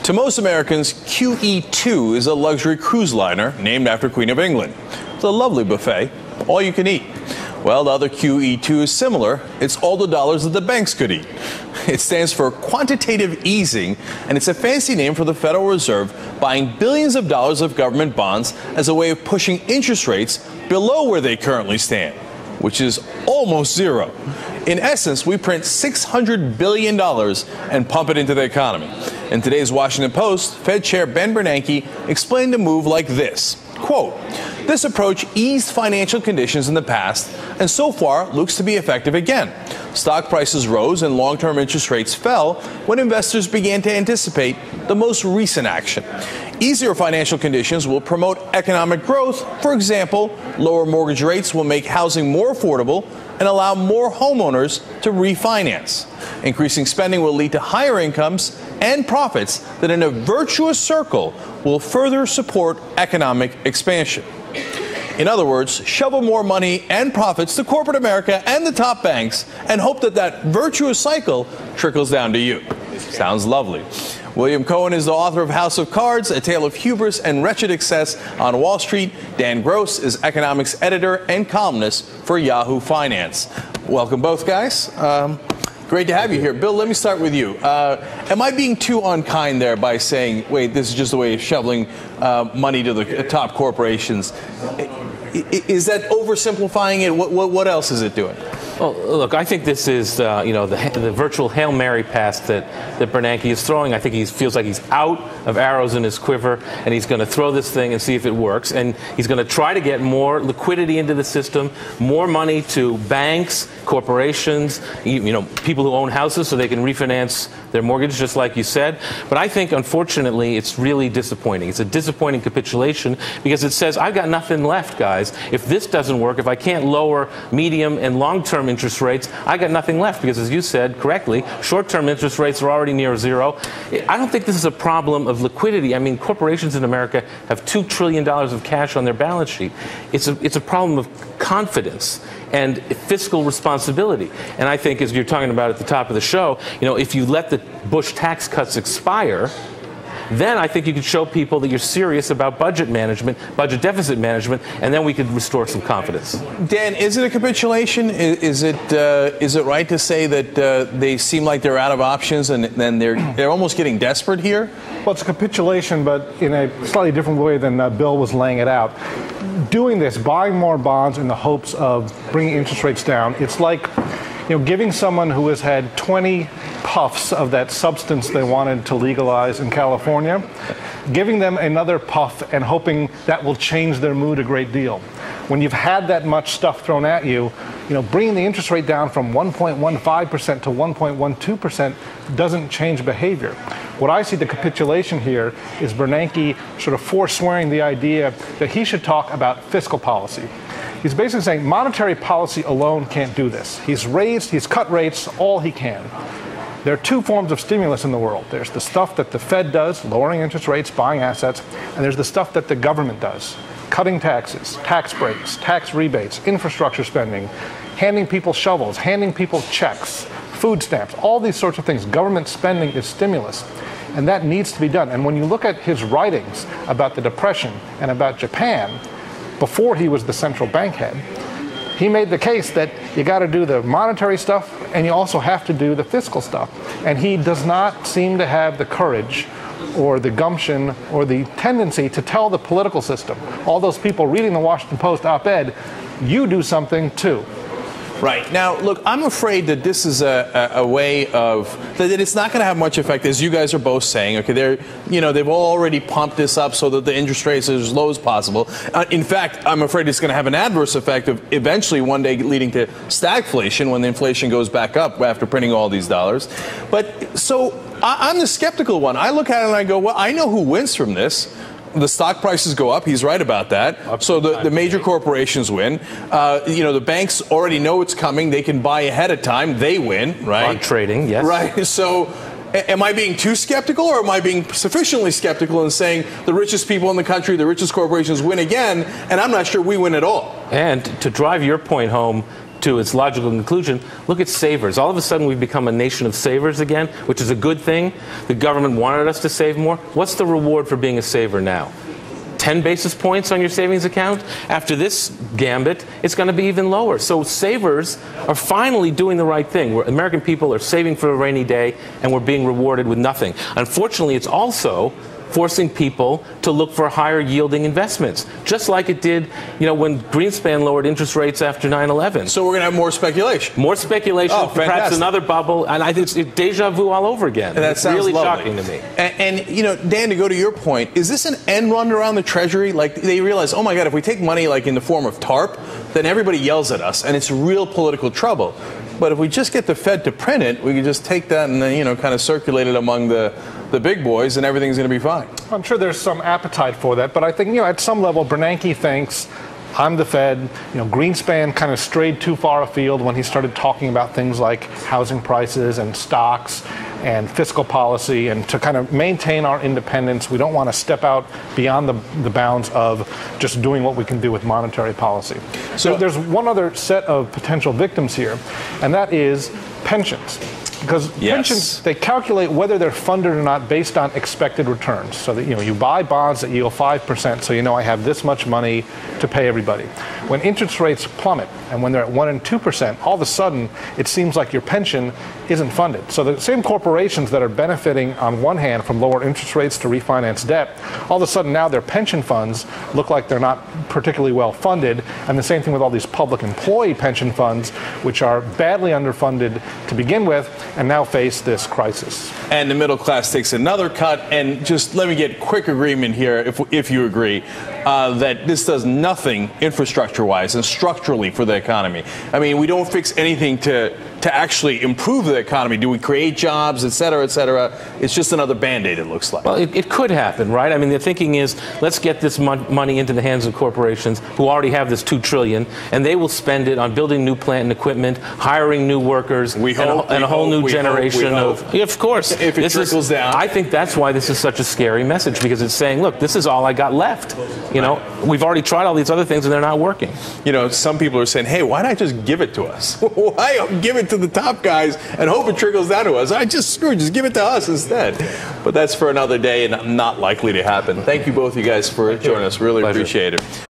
To most Americans, QE2 is a luxury cruise liner named after Queen of England. It's a lovely buffet, all you can eat. Well, the other QE2 is similar. It's all the dollars that the banks could eat. It stands for quantitative easing, and it's a fancy name for the Federal Reserve buying billions of dollars of government bonds as a way of pushing interest rates below where they currently stand, which is almost zero. In essence, we print $600 billion and pump it into the economy. In today's Washington Post, Fed Chair Ben Bernanke explained the move like this, quote, "This approach eased financial conditions in the past and so far looks to be effective again. Stock prices rose and long-term interest rates fell when investors began to anticipate the most recent action. Easier financial conditions will promote economic growth. For example, lower mortgage rates will make housing more affordable and allow more homeowners to refinance. Increasing spending will lead to higher incomes and profits that in a virtuous circle will further support economic expansion." In other words, shovel more money and profits to corporate America and the top banks and hope that that virtuous cycle trickles down to you. Sounds lovely. William Cohen is the author of House of Cards, A Tale of Hubris and Wretched Excess on Wall Street. Dan Gross is economics editor and columnist for Yahoo Finance. Welcome both, guys. Great to have you here. Bill, let me start with you. Am I being too unkind there by saying, wait, this is just a way of shoveling money to the top corporations? Is that oversimplifying it? What else is it doing? Well, look, I think this is, the virtual Hail Mary pass that Bernanke is throwing. I think he feels like he's out of arrows in his quiver, and he's going to throw this thing and see if it works. And he's going to try to get more liquidity into the system, more money to banks, corporations, people who own houses so they can refinance their mortgage, just like you said. But I think, unfortunately, it's really disappointing. It's a disappointing capitulation because it says, I've got nothing left, guys. If this doesn't work, if I can't lower medium and long-term interest rates, I got nothing left because, as you said correctly, short-term interest rates are already near zero. I don't think this is a problem of liquidity. I mean, corporations in America have $2 trillion of cash on their balance sheet. It's a problem of confidence and fiscal responsibility. And I think, as you're talking about at the top of the show, if you let the Bush tax cuts expire, then I think you could show people that you're serious about budget management, budget deficit management, and then we could restore some confidence. Dan, is it a capitulation? Is it right to say that they seem like they're out of options and then they're almost getting desperate here? Well, it's a capitulation, but in a slightly different way than Bill was laying it out. Doing this, buying more bonds in the hopes of bringing interest rates down, it's like giving someone who has had 20 puffs of that substance they wanted to legalize in California, giving them another puff and hoping that will change their mood a great deal. When you've had that much stuff thrown at you, bringing the interest rate down from 1.15% to 1.12% doesn't change behavior. What I see the capitulation here is Bernanke sort of forswearing the idea that he should talk about fiscal policy. He's basically saying monetary policy alone can't do this. He's cut rates all he can. There are two forms of stimulus in the world. There's the stuff that the Fed does, lowering interest rates, buying assets, and there's the stuff that the government does, cutting taxes, tax breaks, tax rebates, infrastructure spending, handing people shovels, handing people checks, food stamps, all these sorts of things. Government spending is stimulus, and that needs to be done. And when you look at his writings about the Depression and about Japan, before he was the central bank head, he made the case that you got to do the monetary stuff and you also have to do the fiscal stuff. And he does not seem to have the courage or the gumption or the tendency to tell the political system, all those people reading the Washington Post op-ed, you do something too. Right. Now, look, I'm afraid that this is a way of that it's not going to have much effect, as you guys are both saying. Okay, they've already pumped this up so that the interest rates are as low as possible. In fact, I'm afraid it's going to have an adverse effect of eventually one day leading to stagflation when the inflation goes back up after printing all these dollars. But so I'm the skeptical one. I look at it and I go, well, I know who wins from this. The stock prices go up. He's right about that. So the major corporations win. The banks already know it's coming. They can buy ahead of time. They win, right? On trading, yes. Right. So am I being too skeptical, or am I being sufficiently skeptical in saying the richest people in the country, the richest corporations win again, and I'm not sure we win at all? And to drive your point home, to its logical conclusion, look at savers. All of a sudden, we've become a nation of savers again, which is a good thing. The government wanted us to save more. What's the reward for being a saver now? 10 basis points on your savings account? After this gambit, it's going to be even lower. So savers are finally doing the right thing. American people are saving for a rainy day, and we're being rewarded with nothing. Unfortunately, it's also forcing people to look for higher yielding investments, just like it did, when Greenspan lowered interest rates after 9/11. So we're going to have more speculation. More speculation, Oh, perhaps another bubble, and I think it's deja vu all over again. And that it's sounds really lovely. shocking to me. And Dan, to go to your point, is this an end run around the Treasury? Like, they realize, oh my God, if we take money like in the form of TARP, then everybody yells at us, and it's real political trouble. But if we just get the Fed to print it, we can just take that and then, kind of circulate it among the big boys, and everything's going to be fine. I'm sure there's some appetite for that, but I think, at some level, Bernanke thinks, I'm the Fed. Greenspan kind of strayed too far afield when he started talking about things like housing prices and stocks and fiscal policy, and to kind of maintain our independence, we don't want to step out beyond the bounds of just doing what we can do with monetary policy. So there's one other set of potential victims here, and that is pensions. Because pensions, they calculate whether they're funded or not based on expected returns. So that, you buy bonds that yield 5%, so I have this much money to pay everybody. When interest rates plummet, and when they're at 1% and 2%, all of a sudden, it seems like your pension isn't funded. So the same corporations that are benefiting on one hand from lower interest rates to refinance debt, all of a sudden now their pension funds look like they're not particularly well funded. And the same thing with all these public employee pension funds, which are badly underfunded to begin with, and now face this crisis. And the middle class takes another cut. And just let me get quick agreement here, if you agree, that this does nothing infrastructure-wise and structurally for the economy. I mean, we don't fix anything to actually improve the economy. Do we create jobs, et cetera, et cetera? It's just another Band-Aid, it looks like. Well, it could happen, right? I mean, the thinking is, let's get this money into the hands of corporations who already have this $2 trillion, and they will spend it on building new plant and equipment, hiring new workers, and a whole new generation of... Yeah, of course. If it trickles down. I think that's why this is such a scary message, because it's saying, look, this is all I got left. We've already tried all these other things, and they're not working. Some people are saying, hey, why not just give it to us? Why give it to the top guys and hope it trickles down to us? Just give it to us instead. But that's for another day and not likely to happen. Thank you both, you guys, for joining us. Really appreciate it.